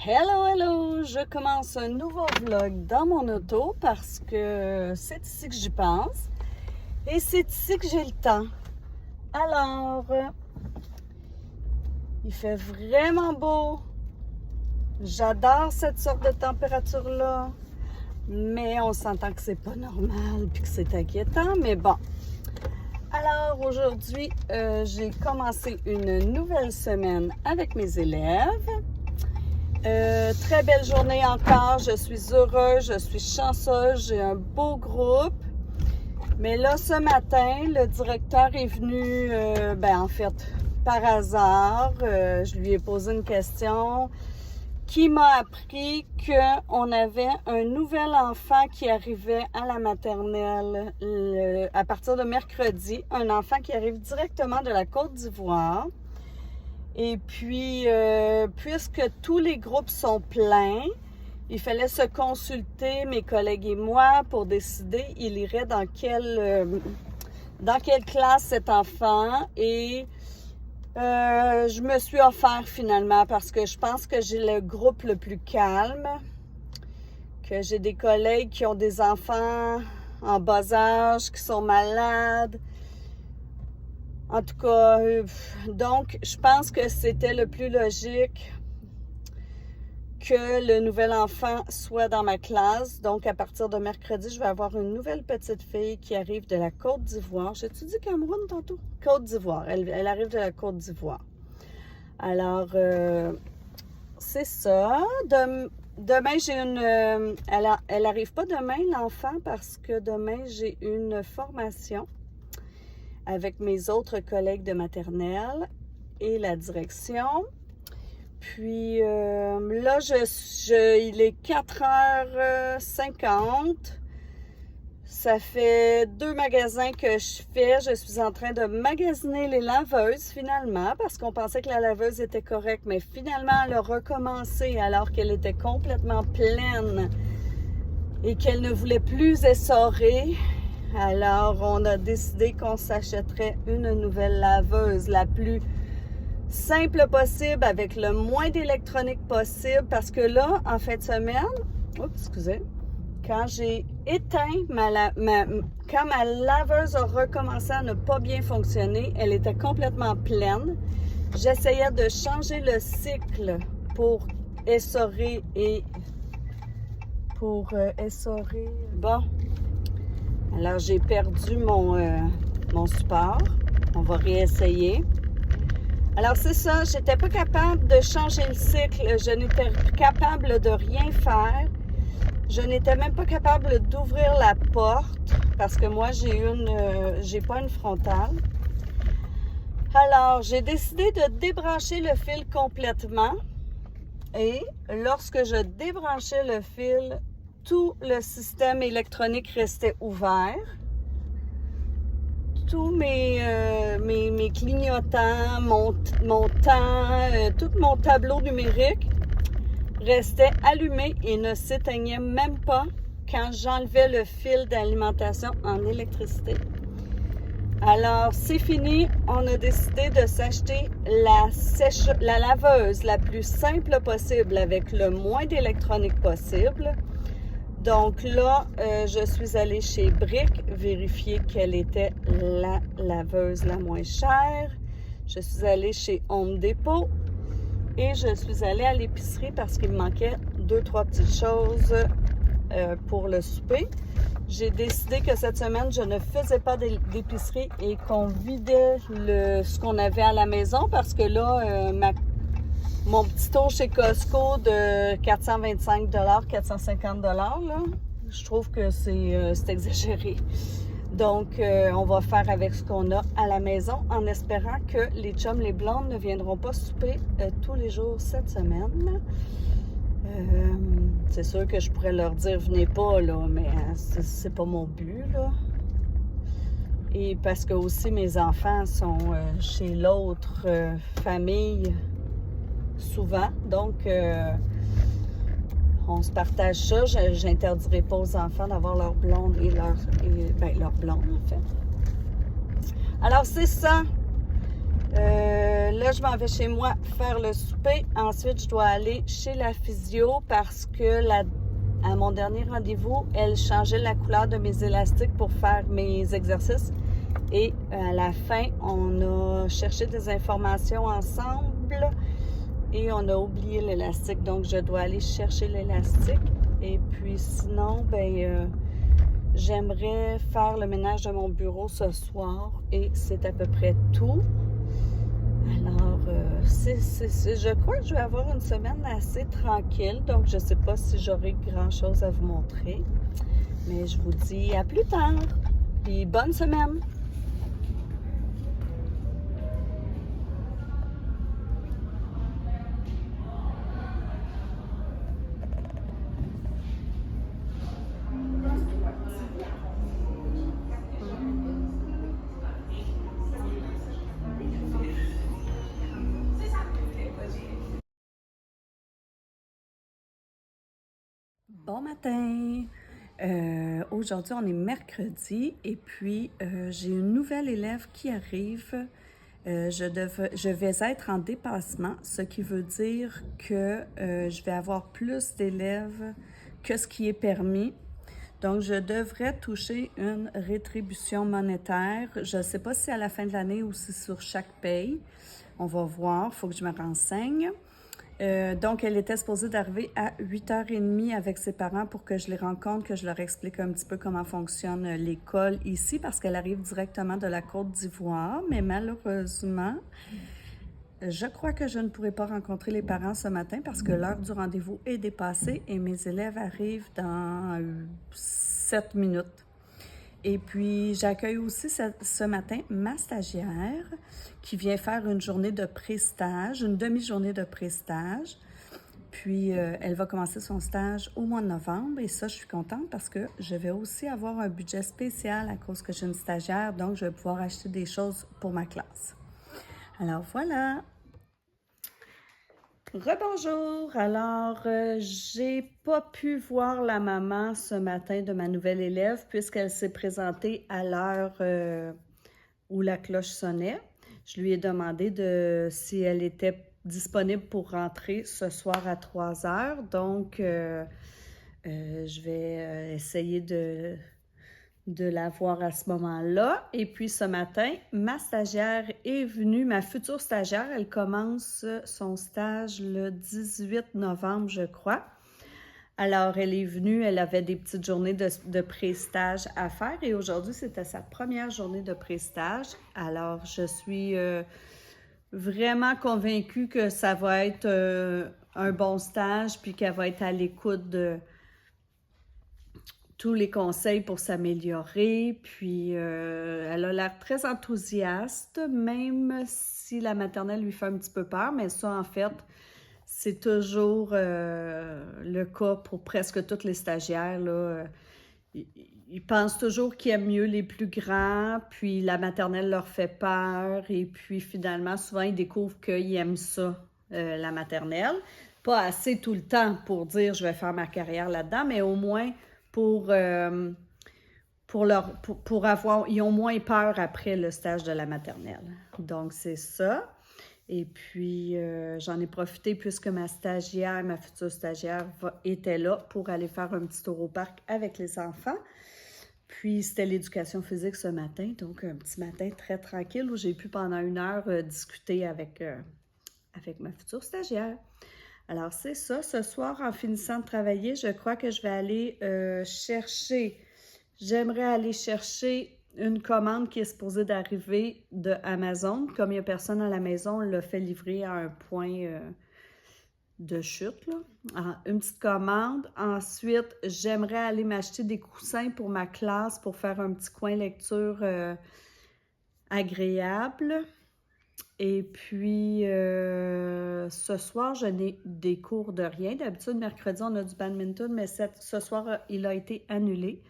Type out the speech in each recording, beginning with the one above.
Hello, hello! Je commence un nouveau vlog dans mon auto parce que c'est ici que j'y pense et c'est ici que j'ai le temps. Alors, il fait vraiment beau. J'adore cette sorte de température-là, mais on s'entend que c'est pas normal puis que c'est inquiétant, mais bon. Alors, aujourd'hui, j'ai commencé une nouvelle semaine avec mes élèves. Très belle journée encore, je suis heureuse, je suis chanceuse, j'ai un beau groupe. Mais là, ce matin, le directeur est venu, en fait, par hasard. Je lui ai posé une question qui m'a appris qu'on avait un nouvel enfant qui arrivait à la maternelle à partir de mercredi. Un enfant qui arrive directement de la Côte d'Ivoire. Et puis, puisque tous les groupes sont pleins, il fallait se consulter, mes collègues et moi, pour décider il irait dans quelle classe cet enfant. Et je me suis offert finalement parce que je pense que j'ai le groupe le plus calme, que j'ai des collègues qui ont des enfants en bas âge, qui sont malades. En tout cas, donc, je pense que c'était le plus logique que le nouvel enfant soit dans ma classe. Donc, à partir de mercredi, je vais avoir une nouvelle petite fille qui arrive de la Côte d'Ivoire. J'ai-tu dit Cameroun tantôt? Côte d'Ivoire. Elle arrive de la Côte d'Ivoire. Alors, c'est ça. Demain, j'ai une... elle n'arrive pas demain, l'enfant, parce que demain, j'ai une formation avec mes autres collègues de maternelle et la direction. Puis là, il est 4h50. Ça fait 2 magasins que je fais. Je suis en train de magasiner les laveuses finalement parce qu'on pensait que la laveuse était correcte, mais finalement, elle a recommencé alors qu'elle était complètement pleine et qu'elle ne voulait plus essorer. Alors, on a décidé qu'on s'achèterait une nouvelle laveuse, la plus simple possible, avec le moins d'électronique possible, parce que là, en fin de semaine, quand j'ai éteint quand ma laveuse a recommencé à ne pas bien fonctionner, elle était complètement pleine. J'essayais de changer le cycle pour essorer Bon. Alors, j'ai perdu mon support. On va réessayer. Alors, c'est ça. J'étais pas capable de changer le cycle. Je n'étais capable de rien faire. Je n'étais même pas capable d'ouvrir la porte parce que moi, j'ai pas une frontale. Alors, j'ai décidé de débrancher le fil complètement. Et lorsque je débranchais le fil, tout le système électronique restait ouvert. Tous mes clignotants, mon temps, tout mon tableau numérique restait allumé et ne s'éteignait même pas quand j'enlevais le fil d'alimentation en électricité. Alors, c'est fini. On a décidé de s'acheter la laveuse la plus simple possible avec le moins d'électronique possible. Donc là, je suis allée chez Brick vérifier quelle était la laveuse la moins chère. Je suis allée chez Home Depot et je suis allée à l'épicerie parce qu'il me manquait 2-3 petites choses pour le souper. J'ai décidé que cette semaine, je ne faisais pas d'épicerie et qu'on vidait ce qu'on avait à la maison parce que là, mon petit tour chez Costco de 425 $, 450 $, là, je trouve que c'est exagéré. Donc, on va faire avec ce qu'on a à la maison en espérant que les chums, les blondes ne viendront pas souper tous les jours cette semaine. C'est sûr que je pourrais leur dire « venez pas », là, mais c'est pas mon but, là. Et parce que aussi mes enfants sont chez l'autre famille souvent, donc on se partage ça. J'interdirai pas aux enfants d'avoir leur blonde et leur blonde en fait. Alors c'est ça. Là, je m'en vais chez moi faire le souper. Ensuite, je dois aller chez la physio parce que à mon dernier rendez-vous, elle changeait la couleur de mes élastiques pour faire mes exercices. Et à la fin, on a cherché des informations ensemble et on a oublié l'élastique. Donc, je dois aller chercher l'élastique. Et puis sinon, j'aimerais faire le ménage de mon bureau ce soir et c'est à peu près tout. Alors, je crois que je vais avoir une semaine assez tranquille, donc je ne sais pas si j'aurai grand-chose à vous montrer. Mais je vous dis à plus tard, puis bonne semaine! Bon matin! Aujourd'hui, on est mercredi et puis j'ai une nouvelle élève qui arrive. Je vais être en dépassement, ce qui veut dire que je vais avoir plus d'élèves que ce qui est permis. Donc, je devrais toucher une rétribution monétaire. Je ne sais pas si à la fin de l'année ou si sur chaque paye. On va voir, il faut que je me renseigne. Donc, elle était supposée d'arriver à 8h30 avec ses parents pour que je les rencontre, que je leur explique un petit peu comment fonctionne l'école ici, parce qu'elle arrive directement de la Côte d'Ivoire. Mais malheureusement, je crois que je ne pourrai pas rencontrer les parents ce matin parce que l'heure du rendez-vous est dépassée et mes élèves arrivent dans 7 minutes. Et puis, j'accueille aussi ce matin ma stagiaire qui vient faire une journée de pré-stage, une demi-journée de pré-stage. Puis, elle va commencer son stage au mois de novembre et ça, je suis contente parce que je vais aussi avoir un budget spécial à cause que j'ai une stagiaire, donc je vais pouvoir acheter des choses pour ma classe. Alors, voilà! Rebonjour! Alors, j'ai pas pu voir la maman ce matin de ma nouvelle élève puisqu'elle s'est présentée à l'heure où la cloche sonnait. Je lui ai demandé si elle était disponible pour rentrer ce soir à 3 heures. Donc, je vais essayer de la voir à ce moment-là. Et puis ce matin, ma stagiaire est venue, ma future stagiaire, elle commence son stage le 18 novembre, je crois. Alors, elle est venue, elle avait des petites journées de pré-stage à faire et aujourd'hui, c'était sa première journée de pré-stage. Alors, je suis vraiment convaincue que ça va être un bon stage puis qu'elle va être à l'écoute de tous les conseils pour s'améliorer, puis elle a l'air très enthousiaste, même si la maternelle lui fait un petit peu peur, mais ça, en fait, c'est toujours le cas pour presque toutes les stagiaires, là. Ils pensent toujours qu'ils aiment mieux les plus grands, puis la maternelle leur fait peur, et puis finalement, souvent, ils découvrent qu'ils aiment ça, la maternelle. Pas assez tout le temps pour dire « je vais faire ma carrière là-dedans », mais au moins pour avoir, ils ont moins peur après le stage de la maternelle. Donc, c'est ça. Et puis, j'en ai profité puisque ma future stagiaire était là pour aller faire un petit tour au parc avec les enfants. Puis, c'était l'éducation physique ce matin, donc un petit matin très tranquille où j'ai pu pendant 1 heure discuter avec ma future stagiaire. Alors, c'est ça. Ce soir, en finissant de travailler, je crois que je vais aller j'aimerais aller chercher une commande qui est supposée d'arriver de Amazon. Comme il n'y a personne à la maison, on l'a fait livrer à un point de chute, là. Alors, une petite commande. Ensuite, j'aimerais aller m'acheter des coussins pour ma classe pour faire un petit coin lecture agréable. Et puis, ce soir, je n'ai des cours de rien. D'habitude, mercredi, on a du badminton, mais ce soir, il a été annulé.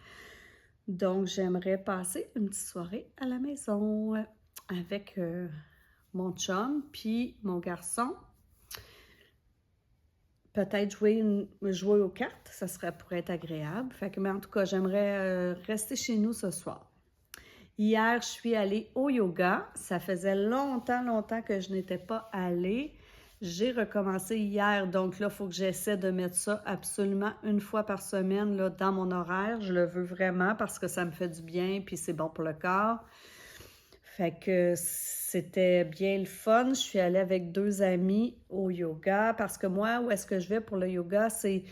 Donc, j'aimerais passer une petite soirée à la maison avec mon chum puis mon garçon. Peut-être jouer aux cartes, ça pourrait être agréable. Mais en tout cas, j'aimerais rester chez nous ce soir. Hier, je suis allée au yoga. Ça faisait longtemps que je n'étais pas allée. J'ai recommencé hier, donc là, il faut que j'essaie de mettre ça absolument une fois par semaine là, dans mon horaire. Je le veux vraiment parce que ça me fait du bien puis c'est bon pour le corps. Fait que c'était bien le fun. Je suis allée avec 2 amis au yoga parce que moi, où est-ce que je vais pour le yoga, c'est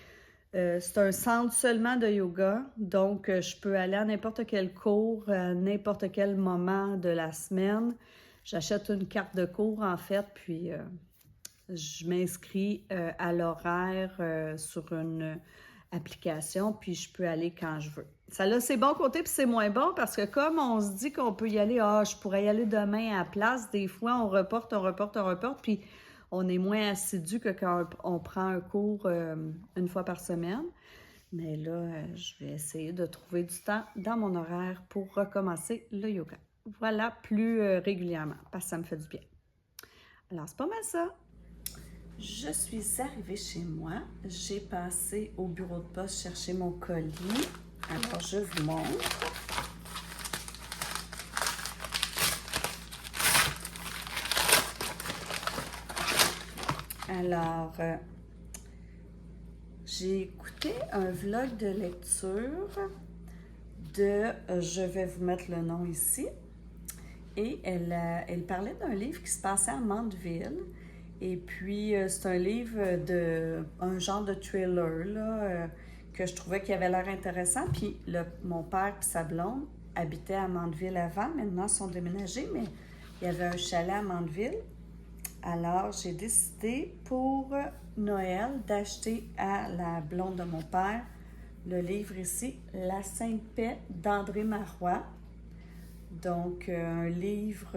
un centre seulement de yoga. Donc, je peux aller à n'importe quel cours, à n'importe quel moment de la semaine. J'achète une carte de cours, en fait, puis je m'inscris à l'horaire sur une application, puis je peux aller quand je veux. Ça a ses bons côtés, puis c'est moins bon, parce que comme on se dit qu'on peut y aller, je pourrais y aller demain à la place, des fois, on reporte, puis on est moins assidu que quand on prend un cours une fois par semaine. Mais là, je vais essayer de trouver du temps dans mon horaire pour recommencer le yoga. Voilà, plus régulièrement, parce que ça me fait du bien. Alors, c'est pas mal ça. Je suis arrivée chez moi. J'ai passé au bureau de poste chercher mon colis. Alors, je vous montre. Alors, j'ai écouté un vlog de lecture de, je vais vous mettre le nom ici, et elle parlait d'un livre qui se passait à Mandeville. Et puis, c'est un livre un genre de thriller, là, que je trouvais qui avait l'air intéressant. Puis, mon père et sa blonde habitaient à Mandeville avant. Maintenant, ils sont déménagés, mais il y avait un chalet à Mandeville. Alors, j'ai décidé pour Noël d'acheter à la blonde de mon père le livre ici, La Sainte Paix d'André Marois. Donc, un livre...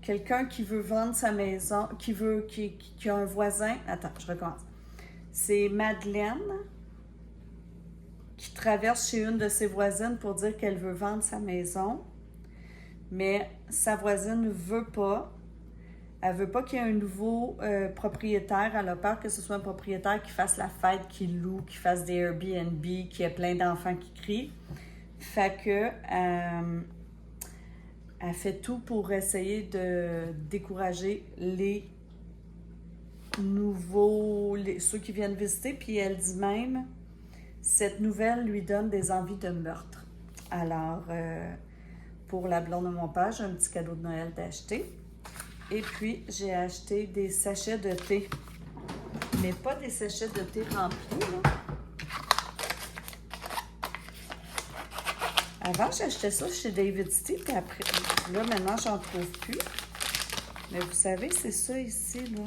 quelqu'un qui veut vendre sa maison, qui a un voisin... Attends, je recommence. C'est Madeleine qui traverse chez une de ses voisines pour dire qu'elle veut vendre sa maison, mais sa voisine ne veut pas. Elle veut pas qu'il y ait un nouveau propriétaire. Elle a peur que ce soit un propriétaire qui fasse la fête, qui loue, qui fasse des Airbnb, qui ait plein d'enfants qui crient. Fait que... elle fait tout pour essayer de décourager les nouveaux, ceux qui viennent visiter. Puis elle dit même, cette nouvelle lui donne des envies de meurtre. Alors, pour la blonde de mon père, j'ai un petit cadeau de Noël d'acheter. Et puis, j'ai acheté des sachets de thé. Mais pas des sachets de thé remplis, là. Avant, j'achetais ça chez David's Tea, puis après, là, maintenant, j'en trouve plus. Mais vous savez, c'est ça ici, là.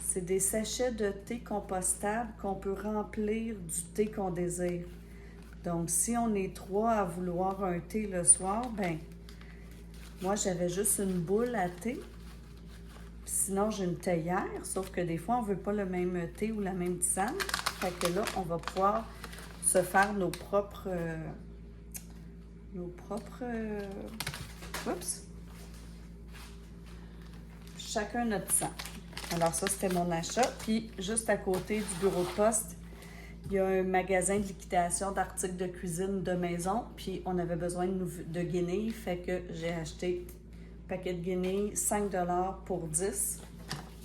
C'est des sachets de thé compostables qu'on peut remplir du thé qu'on désire. Donc, si on est 3 à vouloir un thé le soir, ben moi, j'avais juste une boule à thé. Sinon, j'ai une théière, sauf que des fois, on ne veut pas le même thé ou la même tisane. Fait que là, on va pouvoir se faire nos propres... oups! Chacun notre tisane. Alors ça, c'était mon achat. Puis, juste à côté du bureau de poste, il y a un magasin de liquidation d'articles de cuisine de maison. Puis, on avait besoin de guenilles. Fait que j'ai acheté un paquet de guenilles, 5 $ pour 10.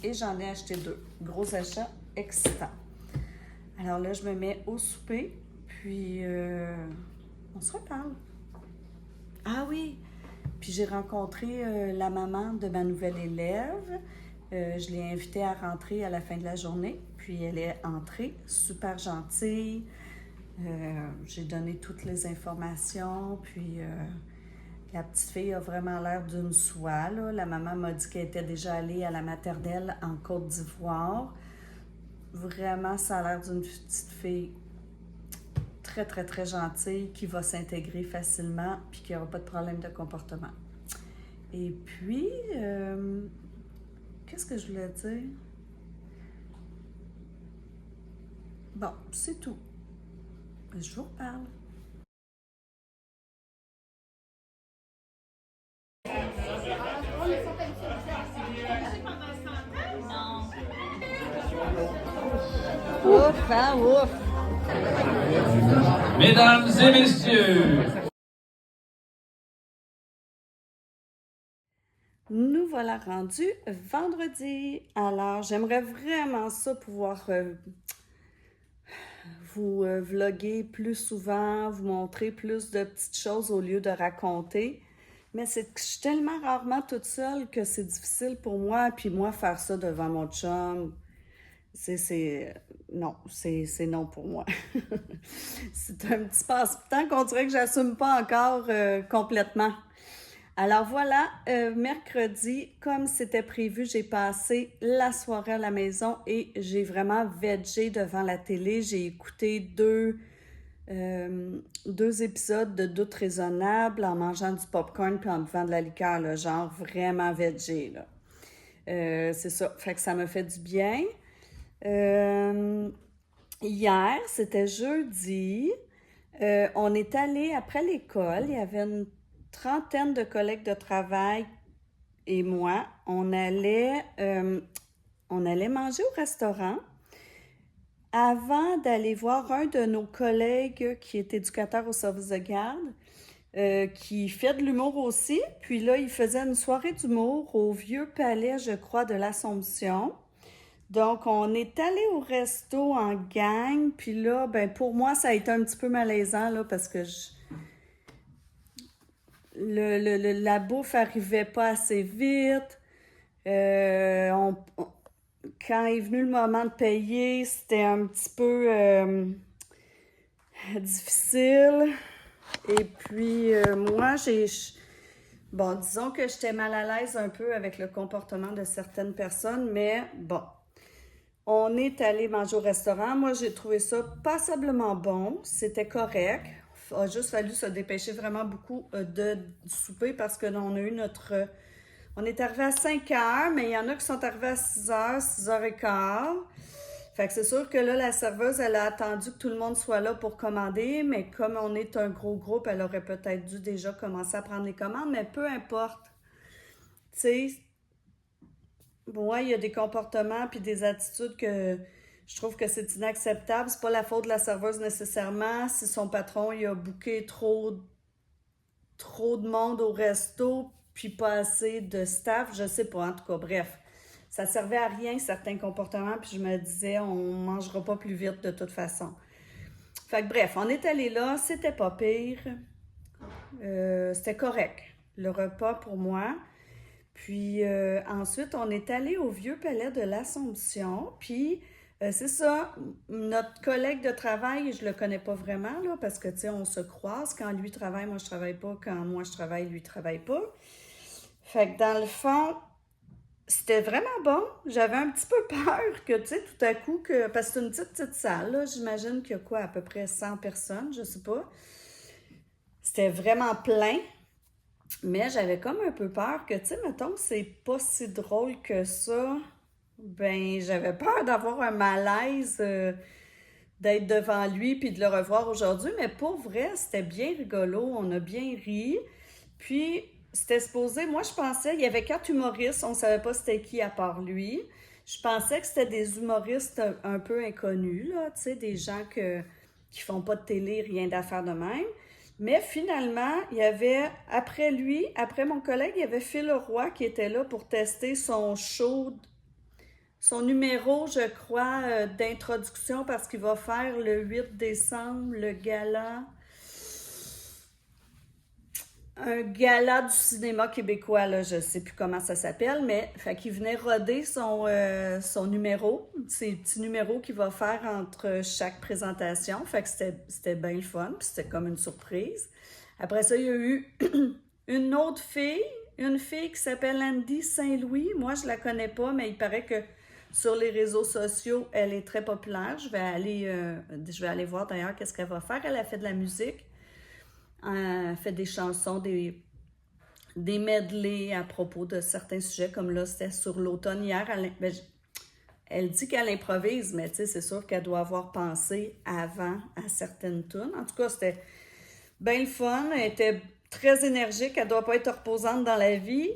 Et j'en ai acheté 2. Gros achat excitant. Alors là, je me mets au souper. Puis, on se reparle. Ah oui! Puis, j'ai rencontré la maman de ma nouvelle élève. Je l'ai invitée à rentrer à la fin de la journée. Puis, elle est entrée, super gentille. J'ai donné toutes les informations. Puis, la petite fille a vraiment l'air d'une soie, là. La maman m'a dit qu'elle était déjà allée à la maternelle en Côte d'Ivoire. Vraiment, ça a l'air d'une petite fille très, très, très gentille qui va s'intégrer facilement puis qui n'aura pas de problème de comportement. Et puis, qu'est-ce que je voulais dire? Bon, c'est tout. Je vous reparle. Ouf, hein, ouf! Mesdames et messieurs, nous voilà rendus vendredi. Alors, j'aimerais vraiment ça pouvoir vous vloguer plus souvent, vous montrer plus de petites choses au lieu de raconter. Mais c'est que je suis tellement rarement toute seule que c'est difficile pour moi. Puis moi, faire ça devant mon chum, non, c'est non pour moi. C'est un petit passe-temps qu'on dirait que j'assume pas encore complètement. Alors voilà, mercredi, comme c'était prévu, j'ai passé la soirée à la maison et j'ai vraiment veggé devant la télé. J'ai écouté deux épisodes de Doute raisonnable en mangeant du popcorn puis en buvant de la liqueur, là, genre vraiment veggé, là. C'est ça, fait que ça me fait du bien. Hier, c'était jeudi, on est allé après l'école, il y avait une trentaine de collègues de travail et moi, on allait manger au restaurant avant d'aller voir un de nos collègues qui est éducateur au service de garde, qui fait de l'humour aussi. Puis là, il faisait une soirée d'humour au Vieux Palais, je crois, de l'Assomption. Donc, on est allé au resto en gang. Puis là, ben pour moi, ça a été un petit peu malaisant, là, parce que la bouffe arrivait pas assez vite. Quand est venu le moment de payer, c'était un petit peu difficile. Et puis, moi, bon, disons que j'étais mal à l'aise un peu avec le comportement de certaines personnes, mais bon, on est allé manger au restaurant. Moi, j'ai trouvé ça passablement bon. C'était correct. Il a juste fallu se dépêcher vraiment beaucoup du souper parce que là, on a eu on est arrivé à 5 heures, mais il y en a qui sont arrivés à 6 heures, 6 heures et quart. Fait que c'est sûr que là, la serveuse, elle a attendu que tout le monde soit là pour commander, mais comme on est un gros groupe, elle aurait peut-être dû déjà commencer à prendre les commandes, mais peu importe. Tu sais, bon, ouais, il y a des comportements puis des attitudes que je trouve que c'est inacceptable. C'est pas la faute de la serveuse nécessairement. Si son patron, il a booké trop de monde au resto puis pas assez de staff, je sais pas, en tout cas, bref. Ça servait à rien, certains comportements, puis je me disais, on mangera pas plus vite de toute façon. Fait que bref, on est allé là, c'était pas pire. C'était correct, le repas pour moi. Puis ensuite, on est allé au Vieux Palais de l'Assomption. Puis c'est ça, notre collègue de travail, je le connais pas vraiment, là, parce que, tu sais, on se croise. Quand lui travaille, moi, je travaille pas. Quand moi, je travaille, lui, travaille pas. Fait que dans le fond, c'était vraiment bon. J'avais un petit peu peur que, tu sais, tout à coup, parce que c'est une petite salle, là, j'imagine qu'il y a quoi, à peu près 100 personnes, je sais pas. C'était vraiment plein. Mais j'avais comme un peu peur que, tu sais, mettons, c'est pas si drôle que ça. Ben, j'avais peur d'avoir un malaise, d'être devant lui puis de le revoir aujourd'hui. Mais pour vrai, c'était bien rigolo. On a bien ri. Puis, c'était supposé, moi, je pensais, il y avait 4 humoristes. On savait pas c'était qui à part lui. Je pensais que c'était des humoristes un peu inconnus, là, tu sais, des gens qui font pas de télé, rien d'affaire de même. Mais finalement, il y avait, après lui, après mon collègue, il y avait Phil Leroy qui était là pour tester son show, son numéro, je crois, d'introduction parce qu'il va faire le 8 décembre le gala, un gala du cinéma québécois, là, je sais plus comment ça s'appelle, mais fait qu'il venait roder son numéro, ses petits numéros qu'il va faire entre chaque présentation. Fait que c'était bien le fun, puis c'était comme une surprise. Après ça, il y a eu une fille qui s'appelle Andy Saint-Louis. Moi, je la connais pas, mais il paraît que sur les réseaux sociaux, elle est très populaire. Je vais aller voir d'ailleurs qu'est-ce qu'elle va faire. Elle a fait de la musique. Elle fait des chansons, des medleys à propos de certains sujets, comme là, c'était sur l'automne hier. Elle dit qu'elle improvise, mais tu sais, c'est sûr qu'elle doit avoir pensé avant à certaines tunes. En tout cas, c'était bien le fun. Elle était très énergique. Elle doit pas être reposante dans la vie.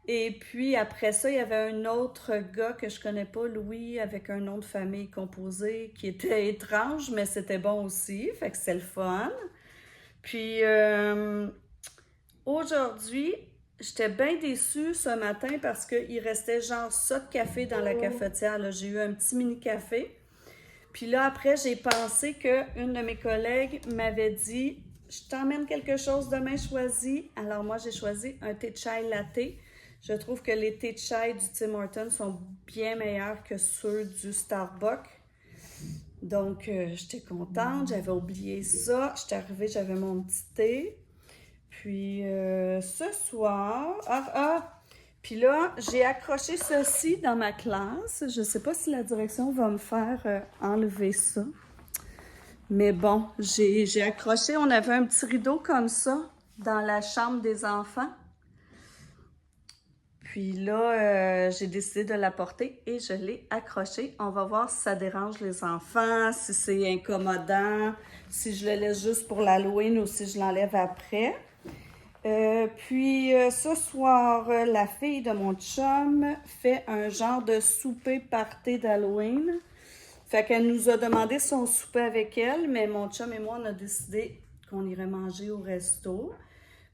Et puis après ça, il y avait un autre gars que je connais pas, Louis, avec un nom de famille composé qui était étrange, mais c'était bon aussi, fait que c'est le fun. Puis aujourd'hui, j'étais bien déçue ce matin parce qu'il restait genre ça de café dans la cafetière. Là. J'ai eu un petit mini café. Puis là, après, j'ai pensé qu'une de mes collègues m'avait dit je t'emmène quelque chose demain choisi. Alors moi, j'ai choisi un thé de chai latte. Je trouve que les thés de chai du Tim Hortons sont bien meilleurs que ceux du Starbucks. Donc, j'étais contente. J'avais oublié ça. J'étais arrivée, j'avais mon petit thé. Puis, ce soir... Puis là, j'ai accroché ceci dans ma classe. Je ne sais pas si la direction va me faire enlever ça. Mais bon, j'ai accroché, on avait un petit rideau comme ça dans la chambre des enfants. Puis là, j'ai décidé de l'apporter et je l'ai accroché. On va voir si ça dérange les enfants, si c'est incommodant, si je le laisse juste pour l'Halloween ou si je l'enlève après. Puis ce soir, la fille de mon chum fait un genre de souper party d'Halloween. Fait qu'elle nous a demandé si on soupait avec elle, mais mon chum et moi, on a décidé qu'on irait manger au resto.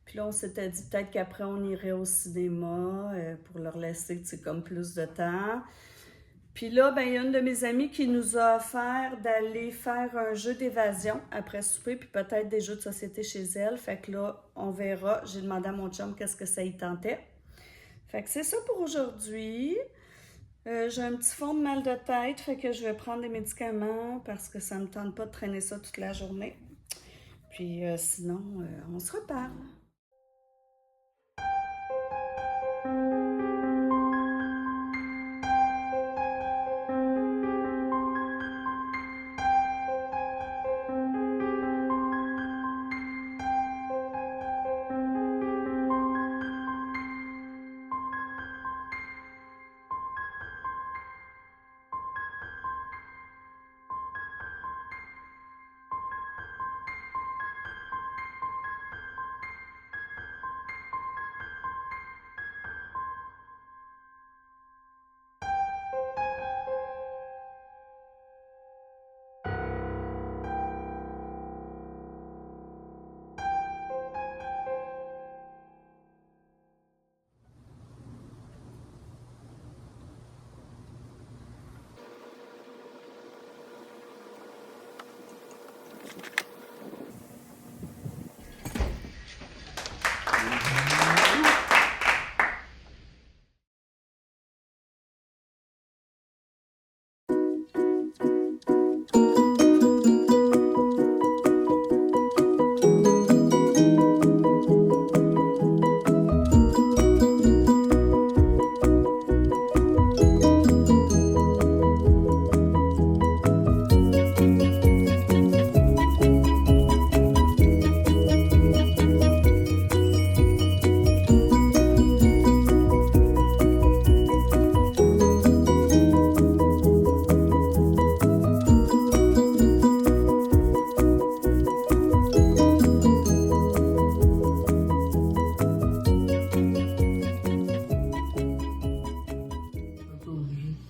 Puis là, on s'était dit peut-être qu'après, on irait au cinéma pour leur laisser, tu sais, comme plus de temps. Puis là, ben, il y a une de mes amies qui nous a offert d'aller faire un jeu d'évasion après souper, puis peut-être des jeux de société chez elle. Fait que là, on verra. J'ai demandé à mon chum qu'est-ce que ça y tentait. Fait que c'est ça pour aujourd'hui. J'ai un petit fond de mal de tête, fait que je vais prendre des médicaments parce que ça ne me tente pas de traîner ça toute la journée. Puis sinon, on se reparle.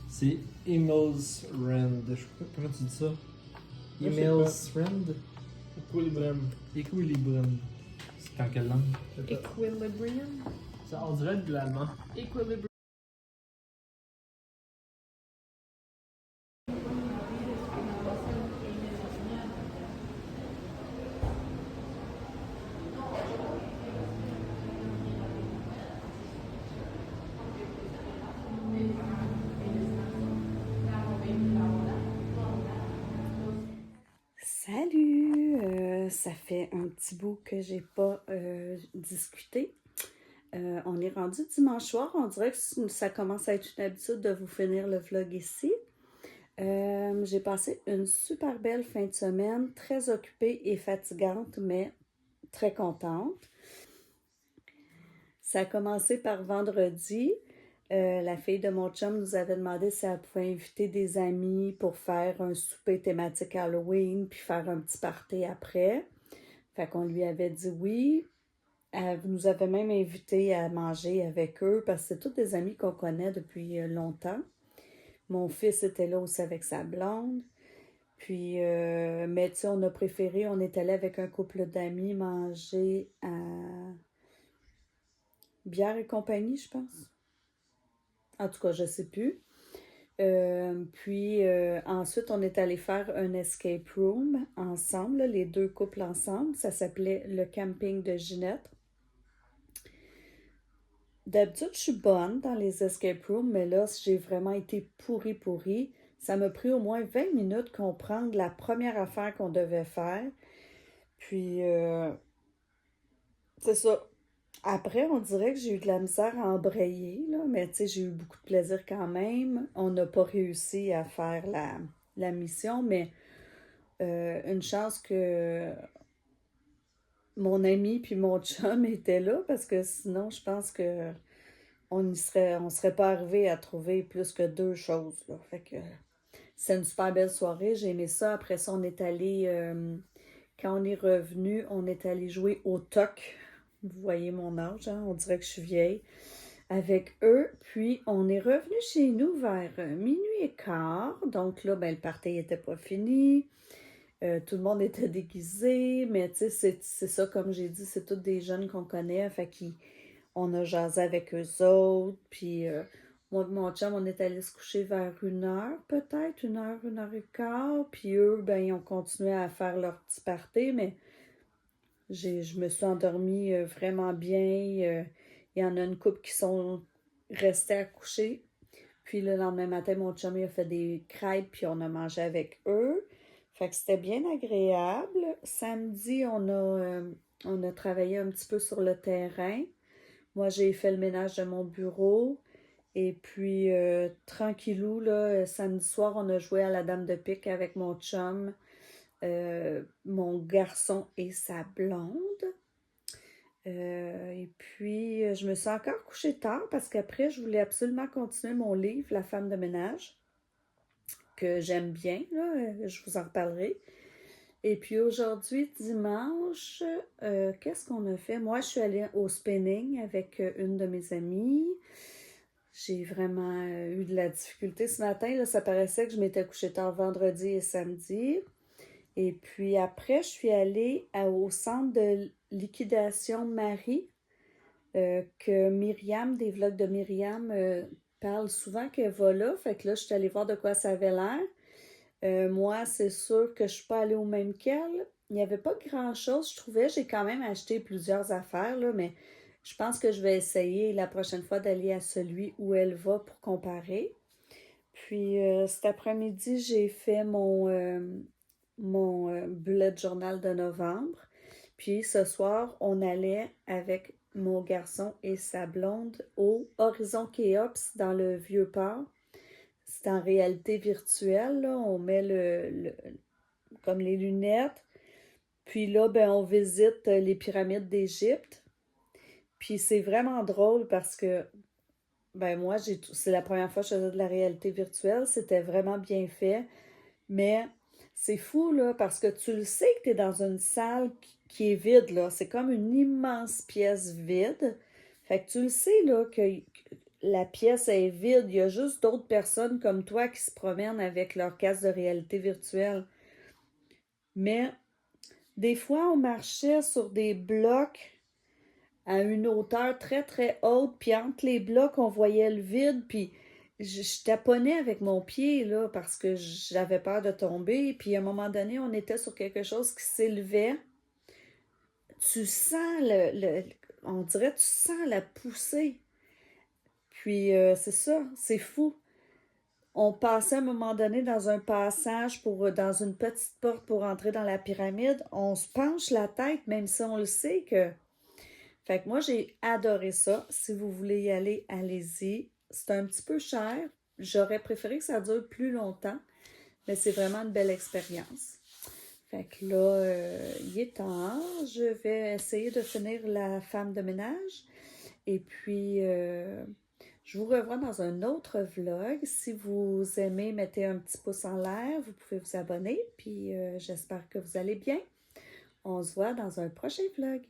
C'est Emails Rand. Comment tu dis ça? Je sais Emails Rand? Equilibrium. Equilibrium. C'est en quelle langue? Equilibrium. Ça, on dirait de l'allemand. Equilibrium. Salut! Ça fait un petit bout que j'ai pas discuté. On est rendu dimanche soir. On dirait que ça commence à être une habitude de vous finir le vlog ici. J'ai passé une super belle fin de semaine, très occupée et fatigante, mais très contente. Ça a commencé par vendredi. La fille de mon chum nous avait demandé si elle pouvait inviter des amis pour faire un souper thématique Halloween puis faire un petit party après. Fait qu'on lui avait dit oui. Elle nous avait même invités à manger avec eux parce que c'est tous des amis qu'on connaît depuis longtemps. Mon fils était là aussi avec sa blonde. Puis, mais tu sais, on a préféré, on est allé avec un couple d'amis manger à Bière et compagnie, je pense. En tout cas, je sais plus. Puis ensuite, on est allé faire un escape room ensemble, là, les deux couples ensemble. Ça s'appelait le camping de Ginette. D'habitude, je suis bonne dans les escape rooms, mais là, j'ai vraiment été pourrie. Ça m'a pris au moins 20 minutes comprendre la première affaire qu'on devait faire. Puis, c'est ça. Après, on dirait que j'ai eu de la misère à embrayer, là, mais tu sais, j'ai eu beaucoup de plaisir quand même. On n'a pas réussi à faire la mission, mais une chance que mon ami puis mon chum étaient là, parce que sinon, je pense que on serait pas arrivé à trouver plus que deux choses, là. Fait que c'est une super belle soirée, j'ai aimé ça. Après ça, on est allé, quand on est revenu, on est allé jouer au toc. Vous voyez mon âge, hein? On dirait que je suis vieille. Avec eux, puis on est revenu chez nous vers minuit et quart. Donc là, ben, le party n'était pas fini. Tout le monde était déguisé, mais tu sais, c'est ça, comme j'ai dit, c'est tous des jeunes qu'on connaît. Fait qu'on a jasé avec eux autres. Puis moi et mon chum, on est allé se coucher vers 1 heure, peut-être, 1 heure et quart. Puis eux, ben, ils ont continué à faire leur petit party, mais je me suis endormie vraiment bien. Il y en a une couple qui sont restés à coucher. Puis le lendemain matin, mon chum il a fait des crêpes, puis on a mangé avec eux. Fait que c'était bien agréable. Samedi, on a travaillé un petit peu sur le terrain. Moi, j'ai fait le ménage de mon bureau. Et puis, tranquillou, là, samedi soir, on a joué à la dame de pique avec mon chum, mon garçon et sa blonde. Et puis, je me suis encore couchée tard parce qu'après, je voulais absolument continuer mon livre, La femme de ménage, que j'aime bien, là, je vous en reparlerai. Et puis aujourd'hui, dimanche, qu'est-ce qu'on a fait? Moi, je suis allée au spinning avec une de mes amies. J'ai vraiment eu de la difficulté ce matin. Là, ça paraissait que je m'étais couchée tard vendredi et samedi. Et puis après, je suis allée au centre de liquidation Marie, que Myriam, des vlogs de Myriam, parle souvent qu'elle va là. Fait que là, je suis allée voir de quoi ça avait l'air. Moi, c'est sûr que je ne suis pas allée au même qu'elle. Il n'y avait pas grand-chose, je trouvais. J'ai quand même acheté plusieurs affaires, là, mais je pense que je vais essayer la prochaine fois d'aller à celui où elle va pour comparer. Puis cet après-midi, j'ai fait mon bullet journal de novembre. Puis ce soir, on allait avec mon garçon et sa blonde au Horizon Kéops dans le Vieux-Port. C'est en réalité virtuelle, là. On met comme les lunettes. Puis là, ben, on visite les pyramides d'Égypte. Puis c'est vraiment drôle parce que, ben moi, c'est la première fois que je faisais de la réalité virtuelle. C'était vraiment bien fait. Mais c'est fou, là, parce que tu le sais que tu es dans une salle qui est vide, là. C'est comme une immense pièce vide. Fait que tu le sais, là, que la pièce est vide. Il y a juste d'autres personnes comme toi qui se promènent avec leur casque de réalité virtuelle. Mais des fois, on marchait sur des blocs à une hauteur très, très haute, puis entre les blocs, on voyait le vide, puis je taponnais avec mon pied, là, parce que j'avais peur de tomber, puis à un moment donné, on était sur quelque chose qui s'élevait. Tu sens on dirait, tu sens la poussée. Puis c'est ça, c'est fou. On passait à un moment donné dans un passage dans une petite porte pour entrer dans la pyramide. On se penche la tête, même si on le sait que. Fait que moi, j'ai adoré ça. Si vous voulez y aller, allez-y. C'est un petit peu cher. J'aurais préféré que ça dure plus longtemps, mais c'est vraiment une belle expérience. Fait que là, il est temps. Je vais essayer de finir la femme de ménage. Et puis, je vous revois dans un autre vlog. Si vous aimez, mettez un petit pouce en l'air. Vous pouvez vous abonner. Puis, j'espère que vous allez bien. On se voit dans un prochain vlog.